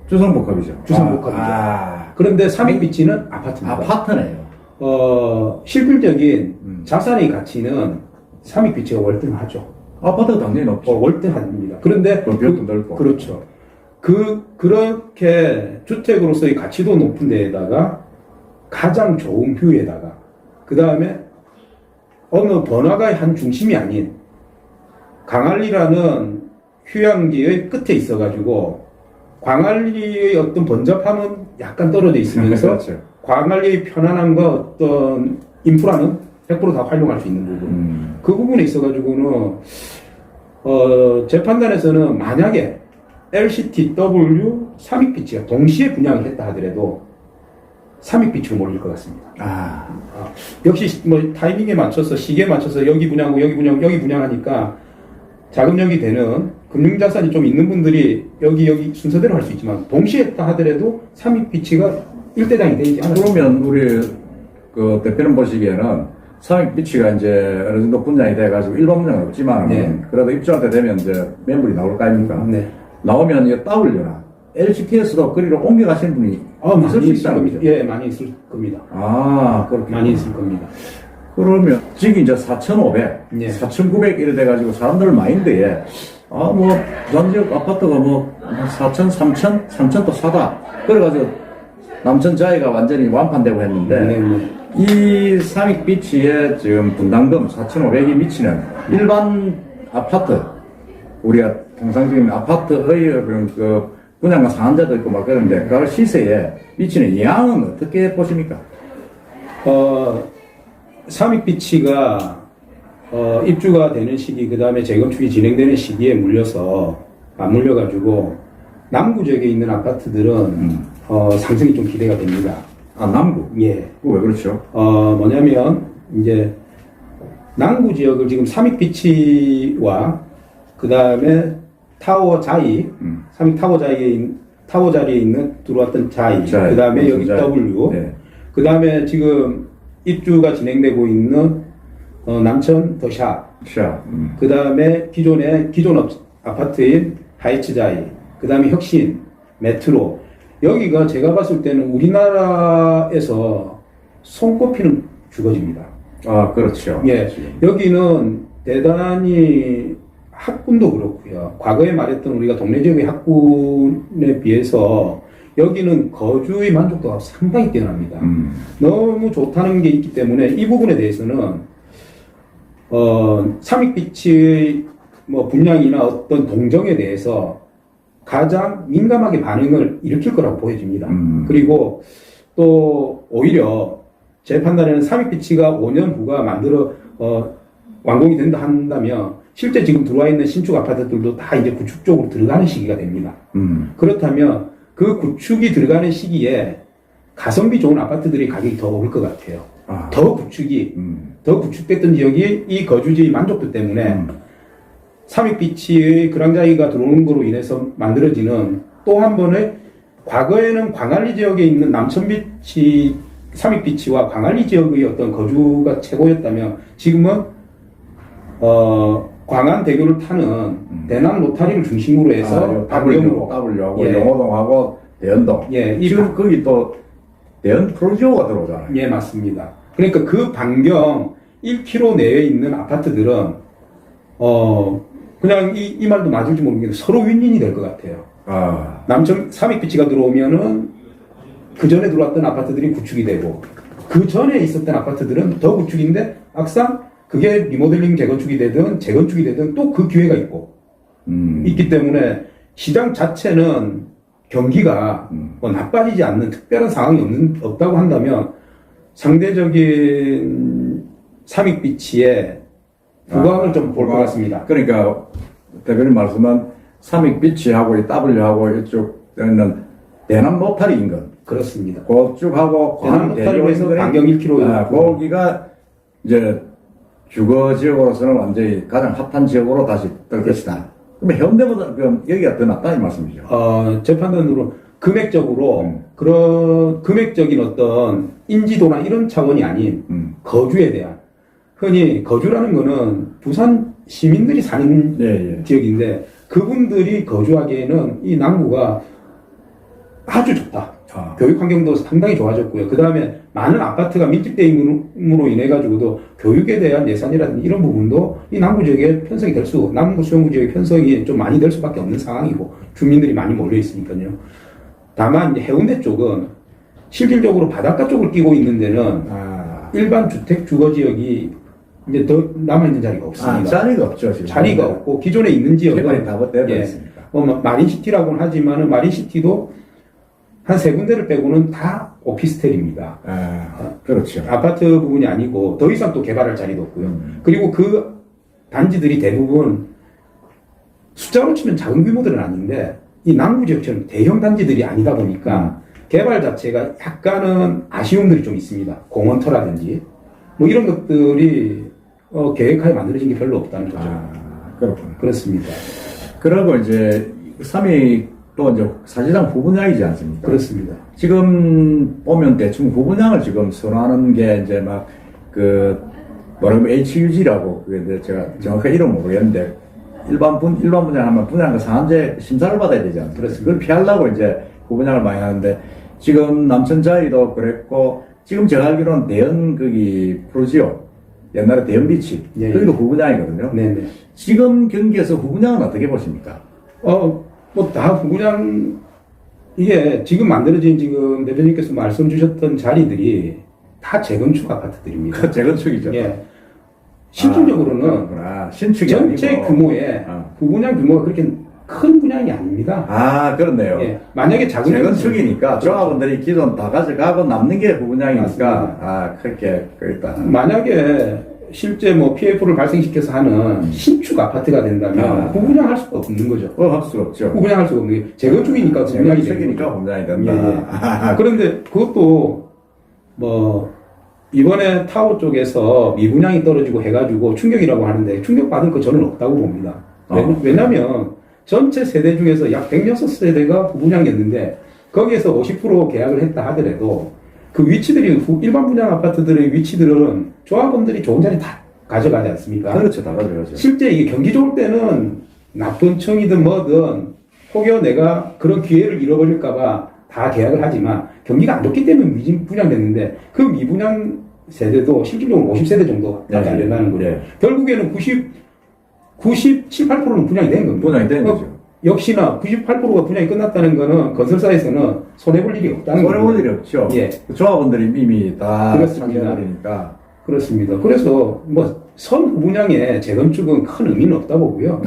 주상복합이죠. 주상복합이죠. 그런데 삼익비치는 아파트입니다. 아파트네요. 실질적인 자산의 가치는 삼익비치가 월등하죠. 아파트가 당연히 높죠. 월등합니다. 그런데 벽도 넓고. 그렇죠. 그렇게 주택으로서의 가치도 높은 데에다가 가장 좋은 뷰에다가 그 다음에 어느 번화가의 한 중심이 아닌 광안리라는 휴양지의 끝에 있어가지고 광안리의 어떤 번잡함은 약간 떨어져 있으면서 그렇죠. 광안리의 편안함과 어떤 인프라는 100% 다 활용할 수 있는 부분. 그 부분에 있어가지고는 제 판단에서는 만약에 LCTW 삼익비치가 동시에 분양을 했다 하더라도 삼익비치로 몰릴 것 같습니다. 역시 뭐 타이밍에 맞춰서 시기에 맞춰서 여기 분양하고 여기 분양하니까 자금력이 되는 금융자산이 좀 있는 분들이 여기 순서대로 할 수 있지만 동시에 했다 하더라도 삼익비치가 1대장이 되지 않을까. 그러면 우리 그 대표님 보시기에는 삼익비치가 이제 어느 정도 분양이 돼가지고 일반 분양은 없지만 네. 그래도 입주할 때 되면 이제 매물이 나올 거 아닙니까? 네. 나오면 이 W나 LCT에서도 거리로 옮겨가시는 분이 있을 수 많이 있을 있다는 겁니다. 거죠. 예, 많이 있을 겁니다. 그렇게. 많이 있을 겁니다. 그러면 지금 이제 4,500, 네. 4,900 이래 돼가지고 사람들 마인드에 부산 지역 아파트가 4,000, 3,000, 3,000 또 사다. 그래가지고 남천 자이가 완전히 완판되고 했는데 네. 이 삼익비치에 지금 분담금 4,500이 미치는 일반 아파트 우리가 통상적인 아파트의 그런 그 분양가 상한제도 있고 막 그런데 그 시세에 미치는 영향은 어떻게 보십니까? 삼익비치가 입주가 되는 시기 그 다음에 재건축이 진행되는 시기에 맞물려가지고 남구 지역에 있는 아파트들은 상승이 좀 기대가 됩니다. 남구? 예. 왜 그렇죠? 뭐냐면 이제 남구 지역을 지금 삼익비치와 그 다음에 타워 자이, 삼익 타워 자리에 있는 들어왔던 자이, 그 다음에 여기 W, 네. 그 다음에 지금 입주가 진행되고 있는 남천 더샵, 그 다음에 기존 아파트인 하이츠자이, 그 다음에 혁신, 메트로, 여기가 제가 봤을 때는 우리나라에서 손꼽히는 주거지입니다. 그렇죠. 예, 여기는 대단히 학군도 그렇고요. 과거에 말했던 우리가 동네 지역의 학군에 비해서 여기는 거주의 만족도가 상당히 뛰어납니다. 너무 좋다는 게 있기 때문에 이 부분에 대해서는 삼익비치의 분양이나 어떤 동정에 대해서 가장 민감하게 반응을 일으킬 거라고 보여집니다. 그리고 또 오히려 제 판단에는 삼익비치가 5년 후가 완공이 된다 한다면 실제 지금 들어와 있는 신축 아파트들도 다 이제 구축 쪽으로 들어가는 시기가 됩니다. 그렇다면 그 구축이 들어가는 시기에 가성비 좋은 아파트들이 가격이 더 오를 것 같아요. 더 구축이 더 구축됐던 지역이 이 거주지의 만족도 때문에 삼익비치의 그랑자이가 들어오는 거로 인해서 만들어지는 또 한 번의 과거에는 광안리 지역에 있는 남천비치 삼익비치와 광안리 지역의 어떤 거주가 최고였다면 지금은 광안대교를 타는 대남 로타리를 중심으로 해서 반경으로 W하고 예. 영호동하고 대연동. 예, 지금 거기 또 대연 프로지오가 들어오잖아요. 예, 맞습니다. 그러니까 그 반경 1km 내에 있는 아파트들은 그냥 이 말도 맞을지 모르겠는데 서로 윈윈이 될 것 같아요. 남천 삼익비치가 들어오면은 그 전에 들어왔던 아파트들이 구축이 되고 그 전에 있었던 아파트들은 더 구축인데 막상 그게 리모델링 재건축이 되든 재건축이 되든 또 그 기회가 있고 있기 때문에 시장 자체는 경기가 뭐 나빠지지 않는 특별한 상황이 없다고 한다면 상대적인 삼익비치의 부각을 좀 볼 것 같습니다. 그러니까 대표님 말씀은 삼익비치하고 이 W하고 이쪽에는 대남 로타리 인근. 그렇습니다. 그쪽하고 대남 로타리에서 반경 1km 거기가 이제 주거 지역으로서는 완전히 가장 핫한 지역으로 다시 뜰 것이다. 그러면 현대보다 그럼 여기가 더 낫다 이 말씀이죠. 제 판단으로 금액적으로 그런 금액적인 어떤 인지도나 이런 차원이 아닌 거주에 대한 흔히 거주라는 거는 부산 시민들이 사는 예. 지역인데 그분들이 거주하기에는 이 남구가 아주 좋다. 교육 환경도 상당히 좋아졌고요. 그 다음에 많은 아파트가 밀집됨으로 인해 가지고도 교육에 대한 예산이라든지 이런 부분도 이 남구 지역에 편성이 남구 수용구 지역에 편성이 좀 많이 될 수밖에 없는 상황이고 주민들이 많이 몰려 있으니까요. 다만 이제 해운대 쪽은 실질적으로 바닷가 쪽을 끼고 있는 데는 일반 주택 주거 지역이 이제 더 남아있는 자리가 없습니다. 자리가 없죠, 지금. 자리가 없고, 기존에 있는 지역은. 개발이 다 되어버렸으니까. 마린시티라고는 하지만은, 마린시티도 한 세 군데를 빼고는 다 오피스텔입니다. 그렇죠. 아파트 부분이 아니고, 더 이상 또 개발할 자리도 없고요. 그리고 그 단지들이 대부분 숫자로 치면 작은 규모들은 아닌데, 이 남구 지역처럼 대형 단지들이 아니다 보니까, 개발 자체가 약간은 아쉬움들이 좀 있습니다. 공원터라든지. 뭐 이런 것들이 계획하에 만들어진 게 별로 없다는 거죠. 그렇군요. 그렇습니다. 그리고 이제 삼익도 이제 사실상 후분양이지 않습니까? 그렇습니다. 지금 보면 대충 후분양을 지금 선호하는 게 이제 막 뭐라고 HUG라고 그게 제가 정확하게 이름 모르겠는데 일반 분양하면 분양가 상한제 심사를 받아야 되지 않습니까? 그렇습니다. 그걸 피하려고 이제 후분양을 많이 하는데 지금 남천자이도 그랬고 지금 제가 알기로는 대연 거기 프로지오 옛날에 대연비치 예, 거기도 후분양이거든요. 네네. 지금 경기에서 후분양은 어떻게 보십니까? 뭐 다 후분양 이게 지금 만들어진 지금 대표님께서 말씀 주셨던 자리들이 다 재건축 아파트들입니다. 재건축이죠. 예. 실질적으로는 신축이 전체 아니고. 규모의 후분양 규모가 그렇게 큰 분양이 아닙니다. 그렇네요. 예. 만약에 작은 재건축이니까 조합원들이 기존 다 가져가고 남는 게 후분양이니까 맞습니다. 그렇게 그랬다. 만약에 실제 뭐 PF를 발생시켜서 하는 신축 아파트가 된다면 후분양할 수가 없는 거죠. 할 수가 없죠. 후분양할 수가 없는 게 재건축이니까 후분양이 되는 재건축이니까 거죠. 후분양이 된다. 그런데 그것도 뭐 이번에 타워 쪽에서 미분양이 떨어지고 해가지고 충격이라고 하는데 충격받을 거 저는 없다고 봅니다. 왜냐면 전체 세대 중에서 약 106세대가 후분양이었는데 거기에서 50% 계약을 했다 하더라도 그 위치들이 일반 분양 아파트들의 위치들은 조합원들이 좋은 자리 다 가져가지 않습니까? 그렇죠. 다 가져가죠. 실제 이게 경기 좋을 때는 나쁜 청이든 뭐든 혹여 내가 그런 기회를 잃어버릴까봐 다 계약을 하지만 경기가 안 좋기 때문에 미분양됐는데 그 미분양 세대도 실질적으로 50세대 정도밖에 안 된다는 거예요. 결국에는 97, 8%는 분양이 된 겁니다. 분양이 된 거죠. 역시나 98%가 분양이 끝났다는 거는 건설사에서는 손해볼 일이 없다는 거예요. 손해볼 일이 없죠. 예. 조합원들이 이미 다 그렇습니다. 참여해버리니까. 그렇습니다. 그래서 뭐 선후분양의 재건축은 큰 의미는 없다 보고요.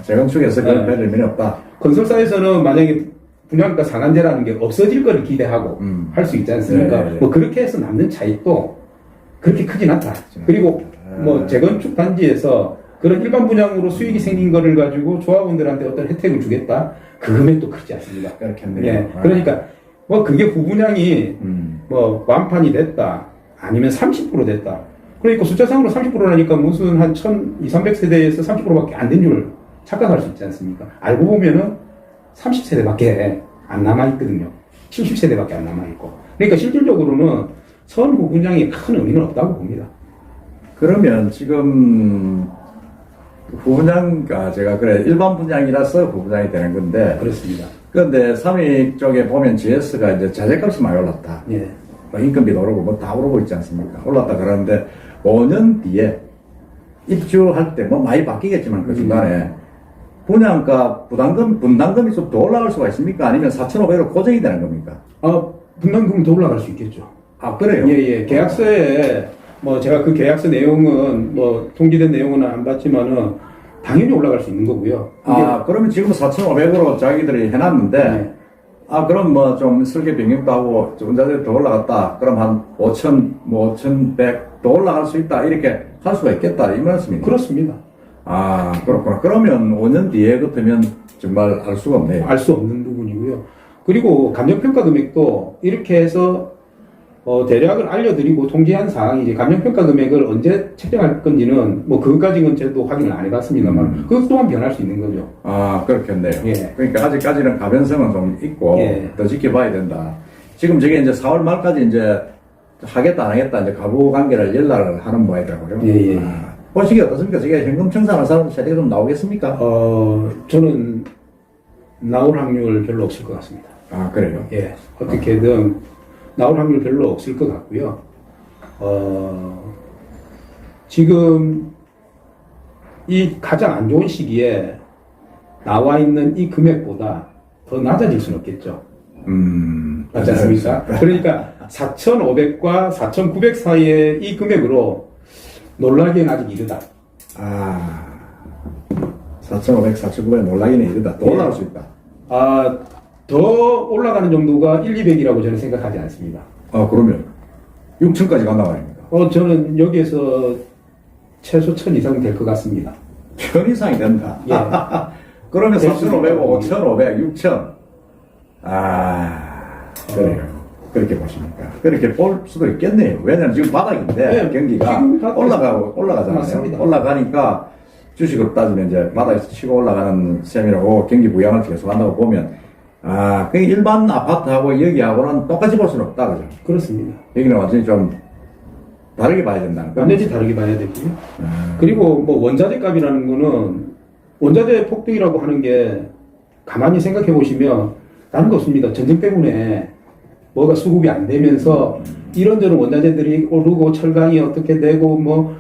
재건축에서 그런 별 의미는 없다. 건설사에서는 만약에 분양가 상한제라는 게 없어질 거를 기대하고 할 수 있지 않습니까? 네. 뭐 그렇게 해서 남는 차익도 그렇게 크진 않다. 그리고 뭐 재건축 단지에서 그런 일반 분양으로 수익이 생긴 거를 가지고 조합원들한테 어떤 혜택을 주겠다? 그 금액도 크지 않습니다. 그렇겠네요. 예. 그러니까 뭐 그게 후분양이 뭐 완판이 됐다. 아니면 30% 됐다. 그러니까 숫자상으로 30%라니까 무슨 한 1200, 300세대에서 30%밖에 안 된 줄 착각할 수 있지 않습니까? 알고 보면은 30세대밖에 안 남아있거든요. 70세대밖에 안 남아있고. 그러니까 실질적으로는 선 후분양에 큰 의미는 없다고 봅니다. 그러면 지금 후분양가 제가 그래 일반 분양이라서 후분양이 되는 건데 그렇습니다. 그런데 삼익 쪽에 보면 GS가 이제 자재값이 많이 올랐다. 예. 뭐 인건비도 오르고 뭐 다 오르고 있지 않습니까? 올랐다 그러는데 5년 뒤에 입주할 때 뭐 많이 바뀌겠지만 그 중간에 분양가 분담금이 좀 더 올라갈 수가 있습니까? 아니면 4,500으로 고정이 되는 겁니까? 분담금은 더 올라갈 수 있겠죠. 아 그래요? 예. 계약서에 뭐 제가 그 계약서 내용은 뭐 통지된 내용은 안 봤지만은 당연히 올라갈 수 있는 거고요. 그러면 지금 4,500으로 자기들이 해놨는데 네. 그럼 뭐 좀 설계 변경도 하고 원자재 더 올라갔다. 그럼 한 5,000, 뭐 5,100 더 올라갈 수 있다. 이렇게 할 수가 있겠다. 이 말씀입니다. 그렇습니다. 그렇구나. 그러면 5년 뒤에 같으면 정말 알 수가 없네요. 알 수 없는 부분이고요. 그리고 감정평가 금액도 이렇게 해서 대략을 알려드리고 통지한 사항이 이제 감정평가 금액을 언제 책정할 건지는 뭐 그것까지는 저도 확인을 안 해봤습니다만 그것 또한 변할 수 있는 거죠. 그렇겠네요. 예. 그러니까 아직까지는 가변성은 좀 있고 예. 더 지켜봐야 된다. 지금 저게 이제 4월 말까지 이제 하겠다 안 하겠다 이제 가부 관계를 연락을 하는 모양이더라고요. 예. 보시기 어떻습니까? 저게 현금 청산할 사람 세대가 좀 나오겠습니까? 저는 나올 확률 별로 없을 것 같습니다. 그래요? 예. 어떻게든 나올 확률 별로 없을 것 같고요. 지금 이 가장 안 좋은 시기에 나와 있는 이 금액보다 더 낮아질 수는 없겠죠. 맞지 않습니까? 그러니까 4,500과 4,900 사이의 이 금액으로 놀라기엔 아직 이르다. 4,500, 4,900 놀라기는 이르다. 더 올라갈 수 있다. 더 올라가는 정도가 1, 200이라고 저는 생각하지 않습니다. 그러면 6,000까지 간단 말입니까? 저는 여기에서 최소 1,000 이상 될 것 같습니다. 1,000 이상이 된다. 예. 그러면 될 4,500, 수도 5,500, 6,000. 그래요. 그렇게 보십니까? 그렇게 볼 수도 있겠네요. 왜냐면 지금 바닥인데, 네, 경기가 지금 올라가잖아요. 맞습니다. 올라가니까 주식으로 따지면 이제 바닥에서 치고 올라가는 셈이라고 경기 부양을 계속한다고 보면, 그 일반 아파트하고 여기하고는 똑같이 볼 수는 없다, 그죠? 그렇습니다. 여기는 완전히 좀 다르게 봐야 된다는 거죠. 완전히 다르게 봐야 되고요. 그리고 뭐 원자재 값이라는 거는 원자재 폭등이라고 하는 게 가만히 생각해 보시면 다른 거 없습니다. 전쟁 때문에 뭐가 수급이 안 되면서 이런저런 원자재들이 오르고 철강이 어떻게 되고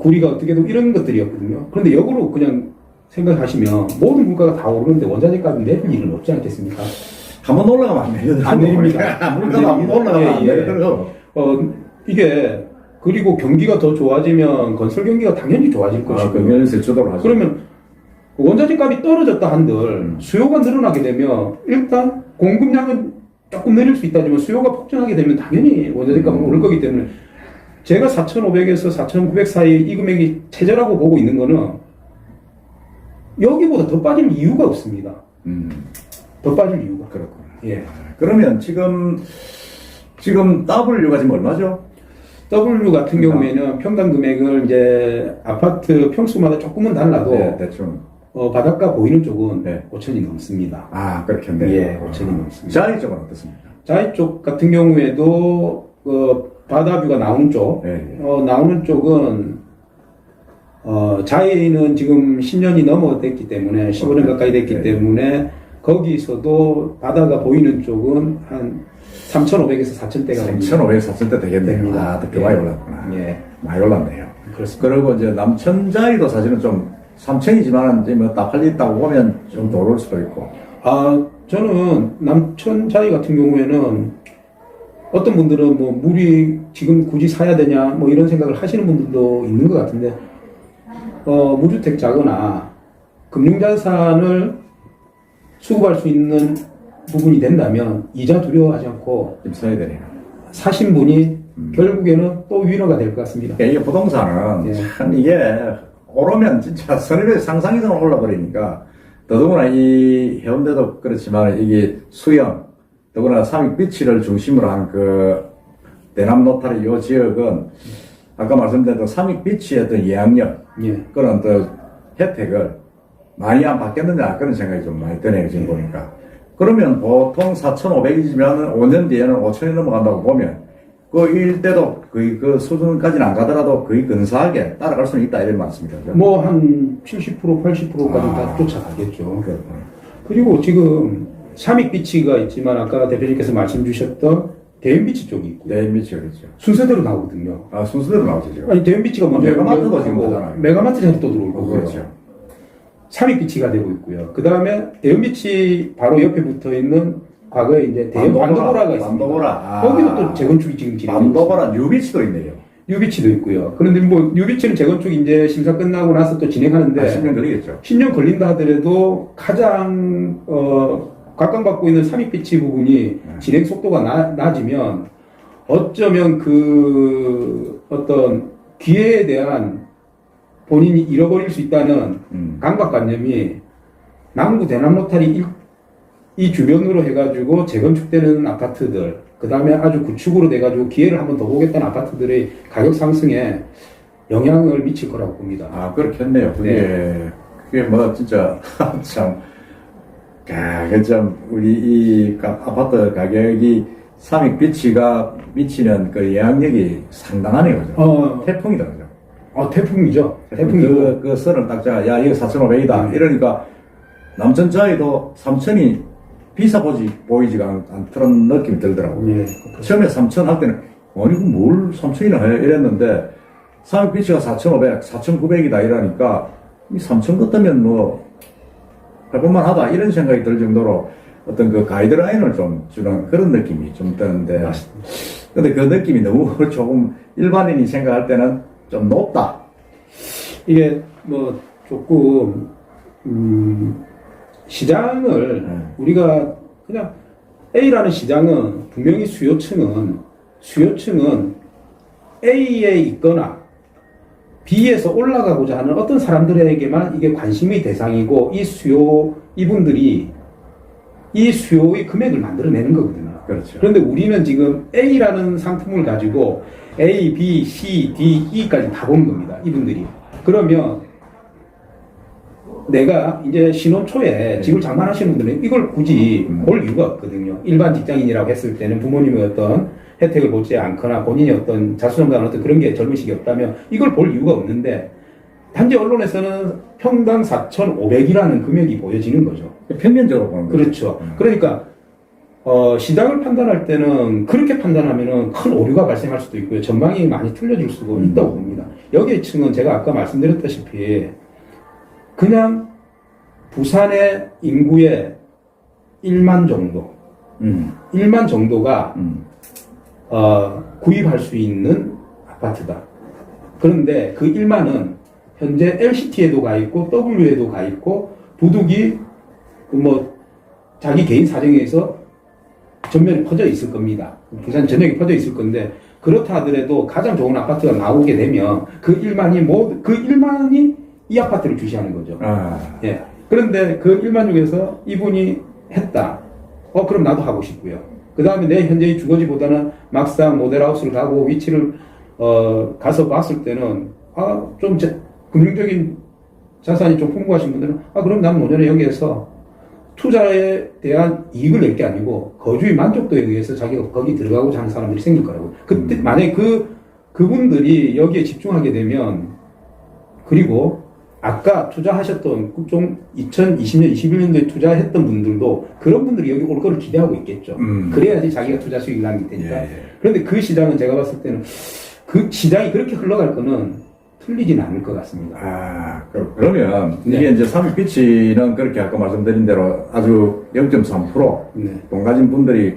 구리가 어떻게 되고 이런 것들이었거든요. 그런데 역으로 그냥 생각하시면 모든 물가가 다 오르는데 원자재 값은 내릴 일은 없지 않겠습니까? 한번 올라가면 안 내려들어. 안 내립니다. 물가가 한번 올라가면 안 내려들어. 이게 그리고 경기가 더 좋아지면 건설 경기가 당연히 좋아질 것이고 금연에서 주도를 하죠. 그러면 원자재 값이 떨어졌다 한들 수요가 늘어나게 되면 일단 공급량은 조금 내릴 수 있다지만 수요가 폭증하게 되면 당연히 원자재 값은 오를 거기 때문에 제가 4,500에서 4,900 사이 이 금액이 최저라고 보고 있는 거는 여기보다 더 빠질 이유가 없습니다. 더 빠질 이유가. 그렇구나. 예. 그러면 지금 W가 지금 얼마죠? W 같은 경우에는 평당 금액을 이제 아파트 평수마다 조금은 달라도 네, 대충. 바닷가 보이는 쪽은 네. 5천이 넘습니다. 그렇겠네요. 예, 5천이 넘습니다. 자이 쪽은 어떻습니까? 자이 쪽 같은 경우에도 바다뷰가 나오는 쪽, 네. 나오는 쪽은 자이는 지금 10년이 넘어됐기 때문에 15년 가까이 됐기 네. 때문에 거기서도 바다가 보이는 쪽은 한 3,500에서 4,000대가 3,500, 4,000대 되겠네요. 됩니다. 더 많이 올랐구나. 예. 많이 올랐네요. 그렇습니다. 그리고 이제 남천자이도 사실은 좀 3,000이지만 이제 뭐다 팔렸다고 보면 좀 더 오를 수도 있고. 저는 남천 자이 같은 경우에는 어떤 분들은 뭐 물이 지금 굳이 사야 되냐 뭐 이런 생각을 하시는 분들도 있는 것 같은데 무주택 자거나 금융자산을 수급할 수 있는 부분이 된다면 이자 두려워하지 않고 좀 써야 되네요. 사신 분이 결국에는 또 위로가 될 것 같습니다. 그러니까 이게 부동산은 예. 참 이게 오르면 진짜 선입의 상상 이상 올라버리니까 더더구나 이 해운대도 그렇지만 이게 수영 더구나 삼익비치를 중심으로 한 그 대남 노탈의 이 지역은 아까 말씀드린 삼익비치의 어떤 예약력 예. 그런 또 혜택을 많이 안 받겠느냐 그런 생각이 좀 많이 드네요 지금 보니까. 그러면 보통 4,500이지만 5년 뒤에는 5,000이 넘어간다고 보면 그 일대도 거의 그 수준까지는 안 가더라도 거의 근사하게 따라갈 수는 있다 이런 말씀이죠. 뭐 한 70% 80%까지 다 쫓아가겠죠. 그렇구나. 그리고 지금 삼익비치가 있지만 아까 대표님께서 말씀 주셨던 대인비치 쪽이 있고 대인비치가 그렇죠. 순서대로 나오거든요. 아 순서대로 나오죠 지금. 아니 대인비치가 먼저 메가마트도 지금 나오고 나잖아요. 메가마트에서 또 들어올 거고요. 그렇죠. 삼익비치가 되고 있고요. 그 다음에 대인비치 바로 옆에 붙어 있는 과거에 이제 대인 반도보라가 있습니다. 반도보라. 아. 거기도 또 재건축이 지금 진행되고 반도보라 뉴비치도 있네요. 뉴비치도 있고요. 그런데 뭐 뉴비치는 재건축 이제 심사 끝나고 나서 또 진행하는데 10년 걸리겠죠. 10년 걸린다 하더라도 가장 각광받고 있는 삼익비치 부분이 진행 속도가 낮으면 어쩌면 그 어떤 기회에 대한 본인이 잃어버릴 수 있다는 강박관념이 남구 대남로탈이 이 주변으로 해가지고 재건축되는 아파트들, 그 다음에 아주 구축으로 돼가지고 기회를 한번 더 보겠다는 아파트들의 가격 상승에 영향을 미칠 거라고 봅니다. 아, 그렇겠네요. 그게 뭐, 진짜, 참, 참, 우리 이 아파트 가격이 삼익비치가 미치는 그 영향력이 상당하네요. 그죠? 태풍이다, 그죠? 태풍이죠. 태풍이고. 그 썰을 딱 자, 야, 이거 4,500이다. 이러니까 남천자에도 3,000이 비싸 보이지가 않던 느낌이 들더라고요. 예. 처음에 3,000 할 때는, 아니, 뭘 3,000이나 해? 이랬는데, 삼익비치가 4,500, 4,900이다 이러니까, 이 3,000 같으면 뭐, 해볼만 하다. 이런 생각이 들 정도로 어떤 그 가이드라인을 좀 주는 그런 느낌이 좀 드는데. 맞습니다. 근데 그 느낌이 너무 조금 일반인이 생각할 때는 좀 높다. 이게 뭐 조금, 시장을 우리가 그냥 A라는 시장은 분명히 수요층은 A에 있거나 B에서 올라가고자 하는 어떤 사람들에게만 이게 관심의 대상이고 이분들이 이 수요의 금액을 만들어내는 거거든요. 그렇죠. 그런데 우리는 지금 A라는 상품을 가지고 A, B, C, D, E까지 다 보는 겁니다. 이분들이. 그러면 내가 이제 신혼 초에 집을 장만하시는 분들은 이걸 굳이 볼 이유가 없거든요. 일반 직장인이라고 했을 때는 부모님의 어떤 혜택을 보지 않거나 본인이 어떤 자수성가한 어떤 그런 게 젊은 시기 없다면 이걸 볼 이유가 없는데 단지 언론에서는 평당 4,500이라는 금액이 보여지는 거죠. 평면적으로 보는 거죠. 그렇죠. 그러니까 시장을 판단할 때는 그렇게 판단하면은 큰 오류가 발생할 수도 있고요. 전망이 많이 틀려질 수도 있다고 봅니다. 여기의 층은 제가 아까 말씀드렸다시피 그냥 부산의 인구의 1만 정도, 1만 정도가 구입할 수 있는 아파트다. 그런데 그 1만은 현재 LCT에도 가 있고 W에도 가 있고 부득이 뭐 자기 개인 사정에 의해서 전면에 퍼져 있을 겁니다. 부산 전역에 퍼져 있을 건데 그렇다 하더라도 가장 좋은 아파트가 나오게 되면 그 1만이 이 아파트를 주시하는 거죠. 예. 그런데 그 1만 중에서 이분이 했다. 그럼 나도 하고 싶고요. 그 다음에 내 현재의 주거지보다는 막상 모델하우스를 가고 위치를, 가서 봤을 때는, 좀 금융적인 자산이 좀 풍부하신 분들은, 그럼 난 노년에 여기에서 투자에 대한 이익을 낼 게 아니고, 거주의 만족도에 의해서 자기가 거기 들어가고자 하는 사람들이 생길 거라고. 그때, 만약에 그분들이 여기에 집중하게 되면, 그리고, 아까 투자하셨던 좀 2020년, 21년도에 투자했던 분들도 그런 분들이 여기 올 거를 기대하고 있겠죠. 그래야지 자기가 투자 수익이 나게 되니까. 그런데 그 시장은 제가 봤을 때는 그 시장이 그렇게 흘러갈 거는 틀리지는 않을 것 같습니다. 그러면 이게 이제 삼익비치는 그렇게 아까 말씀드린 대로 아주 0.3% 돈 가진 분들이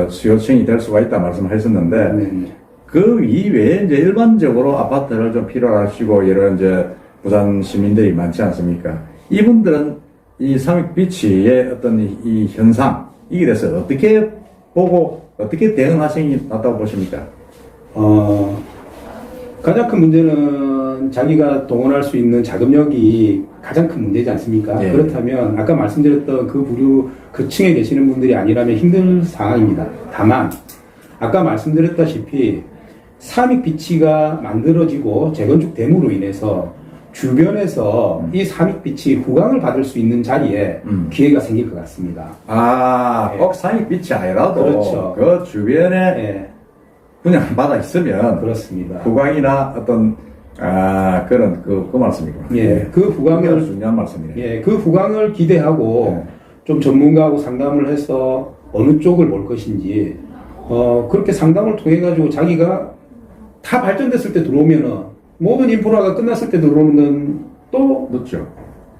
수요층이 될 수가 있다 말씀하셨는데 그 이외에 이제 일반적으로 아파트를 좀 필요로 하시고 이런 이제 부산 시민들이 많지 않습니까? 이분들은 이 삼익비치의 어떤 이 현상, 이게 대해서 어떻게 보고, 어떻게 대응하시는 게 낫다고 보십니까? 가장 큰 문제는 자기가 동원할 수 있는 자금력이 가장 큰 문제지 않습니까? 예. 그렇다면 아까 말씀드렸던 그 층에 계시는 분들이 아니라면 힘든 상황입니다. 다만, 아까 말씀드렸다시피 삼익 비치가 만들어지고 재건축됨으로 인해서 주변에서 이 삼익 비치 후광을 받을 수 있는 자리에 기회가 생길 것 같습니다. 아, 네. 꼭 상익 빛이 아니라도 그렇죠. 그 주변에 네, 분양 받아 있으면 그렇습니다. 후광이나 어떤 그런 그 말씀이구나. 예, 그 굉장히 후광을 중요한 말씀이네요. 예, 그 후광을 기대하고 네. 좀 전문가하고 상담을 해서 어느 쪽을 볼 것인지 그렇게 상담을 통해 가지고 자기가 다 발전됐을 때 들어오면은 모든 인프라가 끝났을 때 들어오는 또 늦죠.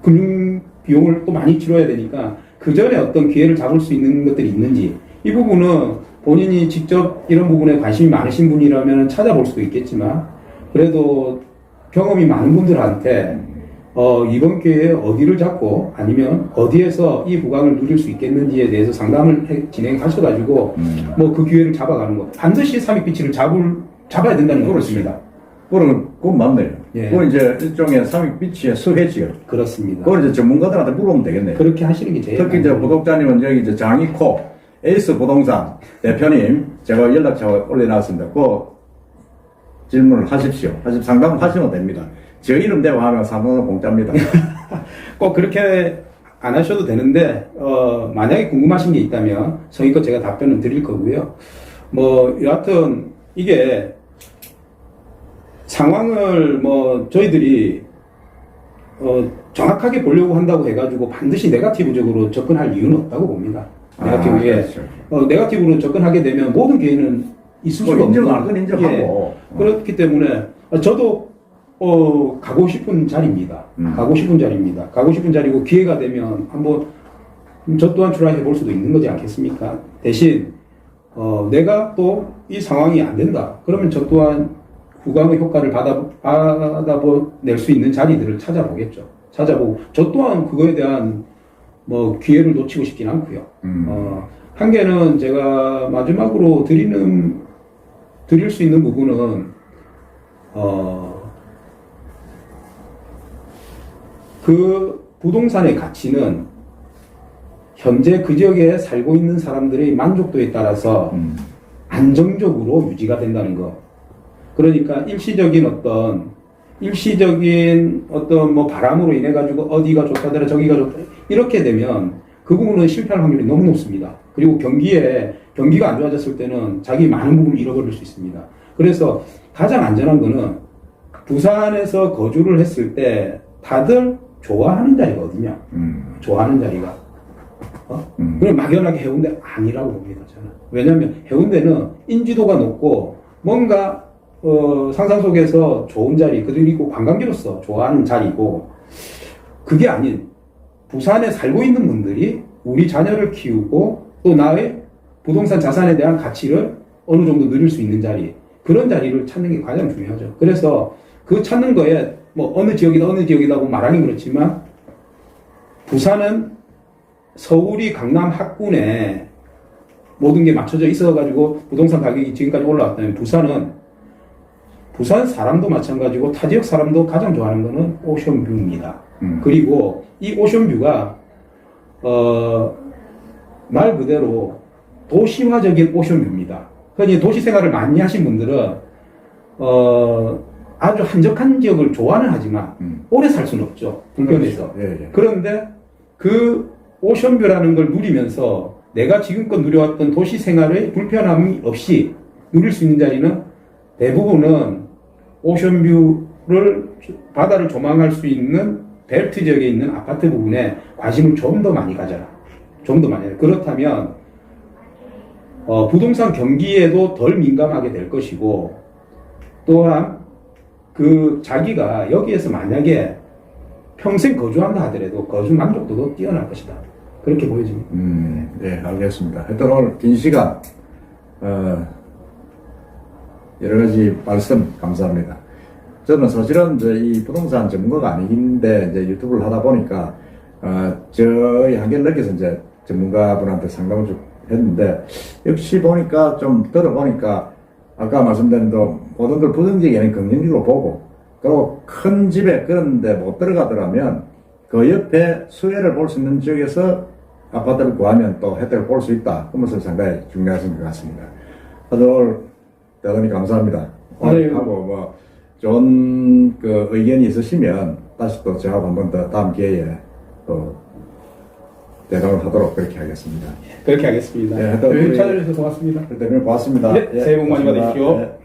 금융 비용을 또 많이 치러야 되니까 그 전에 어떤 기회를 잡을 수 있는 것들이 있는지 이 부분은 본인이 직접 이런 부분에 관심이 많으신 분이라면 찾아볼 수도 있겠지만 그래도 경험이 많은 분들한테 이번 기회에 어디를 잡고 아니면 어디에서 이 후광을 누릴 수 있겠는지에 대해서 상담을 진행하셔가지고 뭐 그 기회를 잡아가는 것 반드시 삼익빛을 잡아야 된다는 거 그렇습니다. 그건 맞네요. 예. 그건 이제 일종의 삼익 빛의 수혜지요. 그렇습니다. 그걸 이제 전문가들한테 물어보면 되겠네요. 그렇게 하시는 게 제일 특히 이제 구독자님은 여기 이제 장이코 에이스 부동산 대표님 제가 연락처 올려놨습니다. 그 질문을 하십시오. 상담을 하시면 됩니다. 저 이름 대고 하면 상담은 공짜입니다. 꼭 그렇게 안 하셔도 되는데 만약에 궁금하신 게 있다면 성의껏 제가 답변을 드릴 거고요. 뭐 여하튼 이게 상황을 뭐 저희들이 정확하게 보려고 한다고 해가지고 반드시 네거티브적으로 접근할 이유는 없다고 봅니다. 그렇죠. 네거티브로 접근하게 되면 모든 기회는 있을 수가 없는 인정하는 건 인정하고. 그렇기 때문에 저도 가고 싶은 자리입니다. 가고 싶은 자리입니다. 가고 싶은 자리고 기회가 되면 한번 저 또한 트라이 해볼 수도 있는 거지 않겠습니까? 대신 내가 또 이 상황이 안 된다. 그러면 저 또한 후광의 효과를 받아낼 수 있는 자리들을 찾아보겠죠. 찾아보고 저 또한 그거에 대한 뭐 기회를 놓치고 싶진 않고요. 한 개는 제가 마지막으로 드릴 수 있는 부분은 그 부동산의 가치는 현재 그 지역에 살고 있는 사람들의 만족도에 따라서 안정적으로 유지가 된다는 거. 그러니까 일시적인 어떤 뭐 바람으로 인해 가지고 어디가 좋다더라 저기가 좋다 이렇게 되면 그 부분은 실패할 확률이 너무 높습니다. 그리고 경기가 안 좋아졌을 때는 자기 많은 부분을 잃어버릴 수 있습니다. 그래서 가장 안전한 거는 부산에서 거주를 했을 때 다들 좋아하는 자리가 어디냐? 좋아하는 자리가. 그럼 막연하게 해운대 아니라고 봅니다, 저는. 왜냐하면 해운대는 인지도가 높고 뭔가 상상 속에서 좋은 자리, 그리고 관광지로서 좋아하는 자리고 그게 아닌 부산에 살고 있는 분들이 우리 자녀를 키우고 또 나의 부동산 자산에 대한 가치를 어느 정도 누릴 수 있는 자리, 그런 자리를 찾는 게 가장 중요하죠. 그래서 그 찾는 거에 뭐 어느 지역이다고 말하긴 그렇지만 부산은 서울이 강남 학군에 모든 게 맞춰져 있어가지고 부동산 가격이 지금까지 올라왔다면 부산 사람도 마찬가지고 타 지역 사람도 가장 좋아하는 거는 오션뷰입니다. 그리고 이 오션뷰가 말 그대로 도시화적인 오션뷰입니다. 흔히 도시 생활을 많이 하신 분들은 아주 한적한 지역을 좋아는 하지만 오래 살 수는 없죠. 불편해서. 그렇죠. 예. 그런데 그 오션뷰라는 걸 누리면서 내가 지금껏 누려왔던 도시 생활의 불편함이 없이 누릴 수 있는 자리는 대부분은 오션뷰를 바다를 조망할 수 있는 벨트 지역에 있는 아파트 부분에 관심을 좀 더 많이 가져라. 좀 더 많이. 그렇다면 부동산 경기에도 덜 민감하게 될 것이고 또한 그 자기가 여기에서 만약에 평생 거주한다 하더라도 거주 만족도도 뛰어날 것이다. 그렇게 보여집니다. 네, 알겠습니다. 하여튼 오늘 긴 시간, 여러 가지 말씀 감사합니다. 저는 사실은 이제 이 부동산 전문가가 아니긴데, 이제 유튜브를 하다 보니까, 저희 한계를 느껴서 이제 전문가분한테 상담을 좀 했는데, 역시 보니까 좀 들어보니까, 아까 말씀드린 대로 모든 걸 부정적이 아닌 긍정적으로 보고, 그리고 큰 집에 그런데 못 들어가더라면 그 옆에 수혜를 볼 수 있는 지역에서 아파트를 구하면 또 혜택을 볼 수 있다. 그 것을 상당히 중요하신 것 같습니다. 하여튼 오늘 대단히 감사합니다. 오늘 아유. 하고 뭐 좋은 그 의견이 있으시면 다시 또 제가 한번 더 다음 기회에 또 대답을 하도록 그렇게 하겠습니다. 그렇게 하겠습니다. 예, 하여튼 우리- 찾아주셔서 고맙습니다. 대표님 고맙습니다. 네, 새해 복 많이 고맙습니다. 받으십시오. 예.